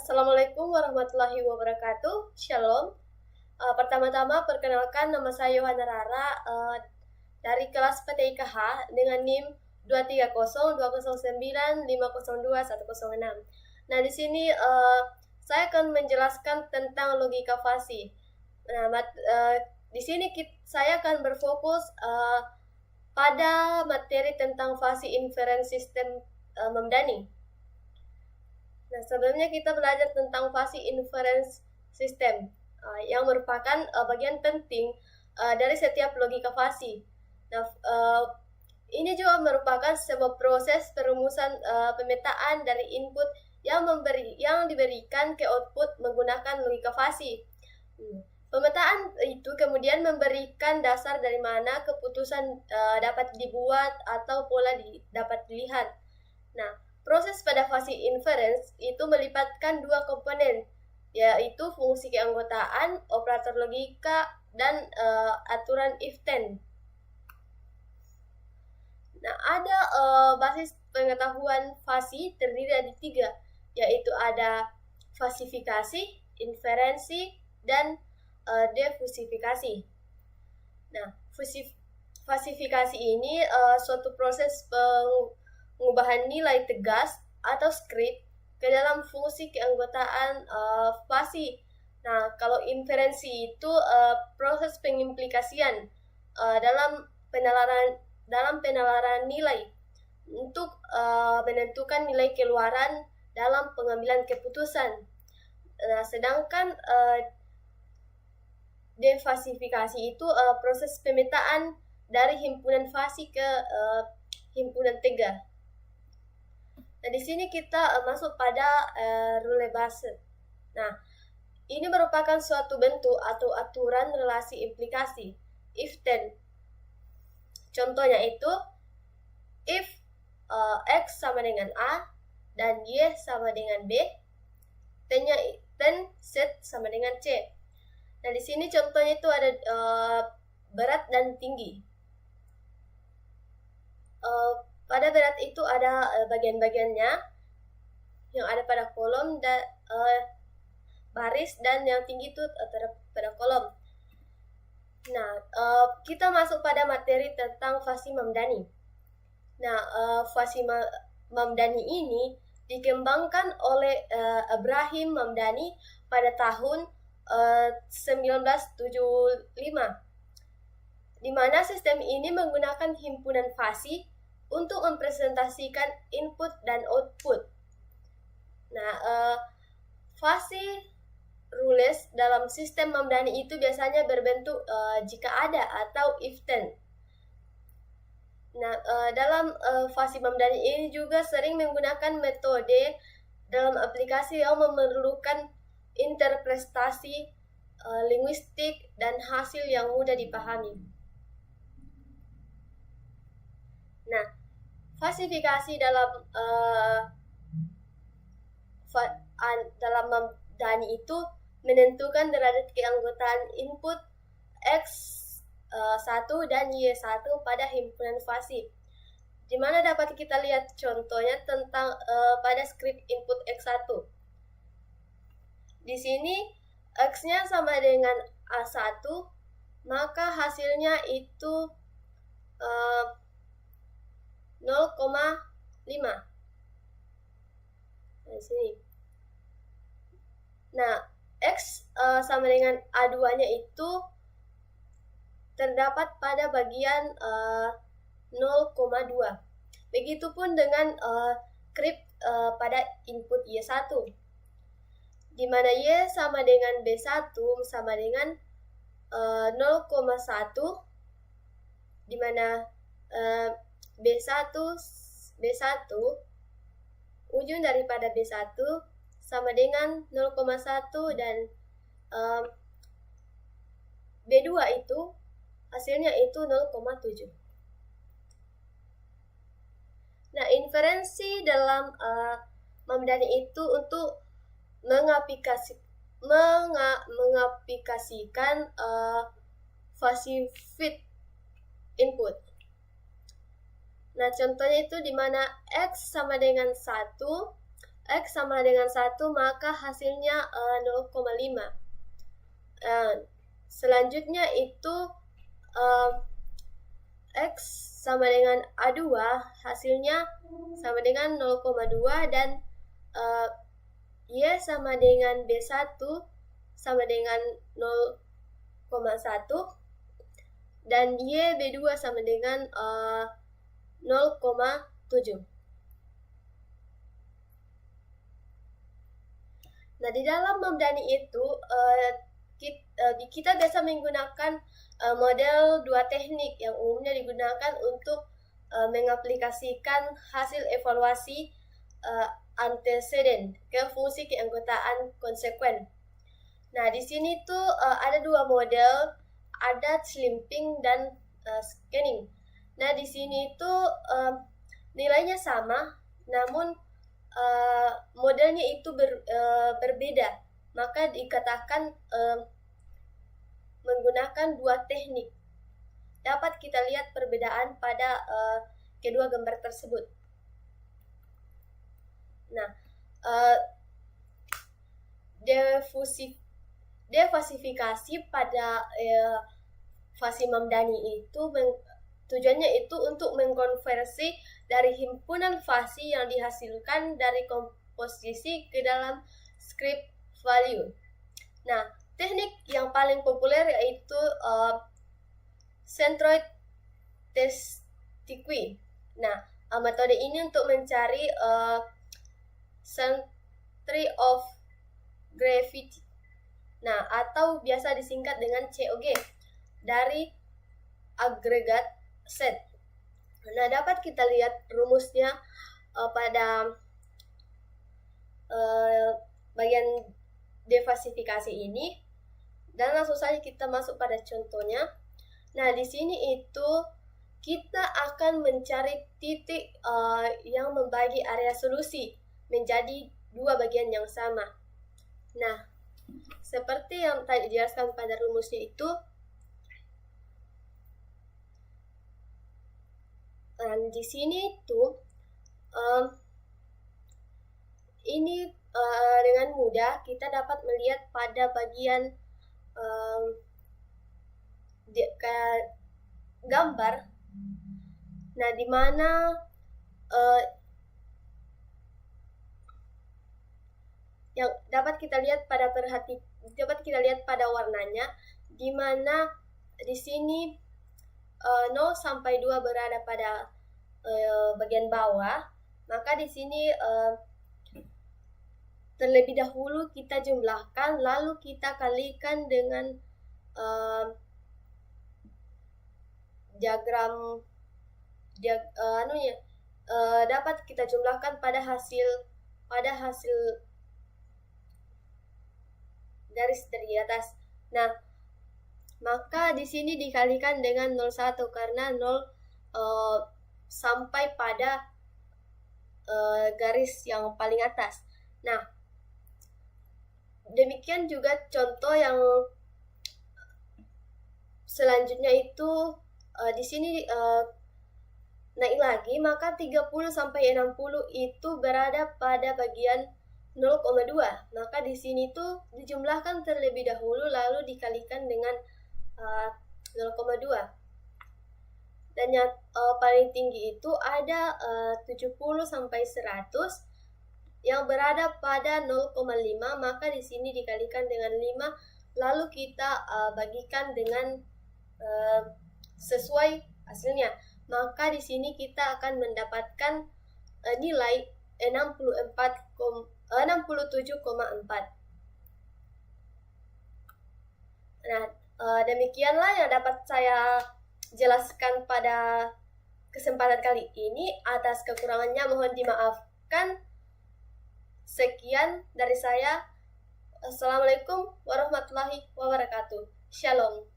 Assalamualaikum warahmatullahi wabarakatuh. Shalom. Pertama-tama perkenalkan nama saya Yohana Rara dari kelas PTIKH dengan NIM 2302095021006. Nah, di sini saya akan menjelaskan tentang logika fasi. Nah, di sini saya akan berfokus pada materi tentang fasi inference system Mamdani. Nah, sebelumnya kita belajar tentang fasi inference system yang merupakan bagian penting dari setiap logika fasi. Nah, ini juga merupakan sebuah proses perumusan pemetaan dari input yang diberikan ke output menggunakan logika fasi. Pemetaan itu kemudian memberikan dasar dari mana keputusan dapat dibuat atau pola dapat dilihat. Nah, proses pada fasi inference itu melibatkan dua komponen, yaitu fungsi keanggotaan, operator logika, dan aturan if-then. Nah, ada basis pengetahuan fasi terdiri dari tiga, yaitu ada fasifikasi, inferensi, dan defusifikasi. Nah, fasifikasi ini suatu proses pengubahan nilai tegas atau script ke dalam fungsi keanggotaan fasi. Nah, kalau inferensi itu proses pengimplikasian dalam penalaran nilai untuk menentukan nilai keluaran dalam pengambilan keputusan. Nah, sedangkan defasifikasi itu proses pemetaan dari himpunan fasi ke himpunan tegar. Nah, di sini kita masuk pada rule based. Nah, ini merupakan suatu bentuk atau aturan relasi implikasi if-then. Contohnya itu if X sama dengan A dan Y sama dengan B, then Z sama dengan C. Nah, di sini contohnya itu ada berat dan tinggi. Pada berat itu ada bagian-bagiannya yang ada pada kolom dan baris, dan yang tinggi itu pada kolom. Nah, kita masuk pada materi tentang fasi Mamdani. Nah, fasi Mamdani ini dikembangkan oleh Ibrahim Mamdani pada tahun 1975, di mana sistem ini menggunakan himpunan fasi untuk mempresentasikan input dan output. Nah, fasi rules dalam sistem Mamdani itu biasanya berbentuk jika ada atau if-then. Nah, dalam fasi Mamdani ini juga sering menggunakan metode dalam aplikasi yang memerlukan interpretasi linguistik dan hasil yang mudah dipahami. Nah, fasifikasi dalam Mamdani itu menentukan derajat keanggotaan input X1 dan Y1 pada himpunan fasi, di mana dapat kita lihat contohnya tentang pada script input X1. Di sini X-nya sama dengan A1, maka hasilnya itu 0,5. Di sini. Nah, X sama dengan A2-nya itu terdapat pada bagian 0,2. Begitupun dengan script pada input Y1, di mana Y sama dengan B1 sama dengan 0,1, di mana B1 ujung daripada B1 sama dengan 0,1 dan B2 itu hasilnya itu 0,7. Nah, inferensi dalam Mamdani itu untuk mengaplikasikan fasi fit input. Nah, contohnya itu di mana X sama dengan 1, X sama dengan 1, maka hasilnya 0,5. Selanjutnya itu X sama dengan A2, hasilnya sama dengan 0,2, dan Y sama dengan B1 sama dengan 0,1, dan Y B2 sama dengan 0,7. Nah, di dalam Mamdani itu kita biasa menggunakan model dua teknik yang umumnya digunakan untuk mengaplikasikan hasil evaluasi anteseden ke fungsi keanggotaan konsekuen. Nah, di sini tuh ada dua model, ada slimping dan scanning. Nah, di sini tuh nilainya sama, namun modelnya itu berbeda, maka dikatakan menggunakan dua teknik. Dapat kita lihat perbedaan pada kedua gambar tersebut. Nah, defasifikasi pada fasi Mamdani itu tujuannya itu untuk mengkonversi dari himpunan fasi yang dihasilkan dari komposisi ke dalam script value. Nah, teknik yang paling populer yaitu centroid testicui. Nah, metode ini untuk mencari center of gravity. Nah, atau biasa disingkat dengan COG dari agregat set. Nah, dapat kita lihat rumusnya pada bagian defasifikasi ini, dan langsung saja kita masuk pada contohnya. Nah, di sini itu kita akan mencari titik yang membagi area solusi menjadi dua bagian yang sama. Nah, seperti yang tadi dijelaskan pada rumusnya itu, di sini tuh ini dengan mudah kita dapat melihat pada bagian gambar. Nah, di mana yang dapat kita lihat pada warnanya, di mana di sini 0 sampai 2 berada pada bagian bawah, maka di sini terlebih dahulu kita jumlahkan, lalu kita kalikan dengan dapat kita jumlahkan pada hasil garis dari atas. Nah, maka di sini dikalikan dengan 0,1 karena 0 sampai pada garis yang paling atas. Nah, demikian juga contoh yang selanjutnya itu di sini naik lagi, maka 30 sampai 60 itu berada pada bagian 0,2. Maka di sini tuh dijumlahkan terlebih dahulu lalu dikalikan dengan 0,2. Dan yang paling tinggi itu ada 70 sampai 100 yang berada pada 0,5, maka di sini dikalikan dengan 5 lalu kita bagikan dengan sesuai hasilnya. Maka di sini kita akan mendapatkan nilai 67,4. Nah, demikianlah yang dapat saya jelaskan pada kesempatan kali ini. Atas kekurangannya mohon dimaafkan. Sekian dari saya. Assalamualaikum warahmatullahi wabarakatuh. Shalom.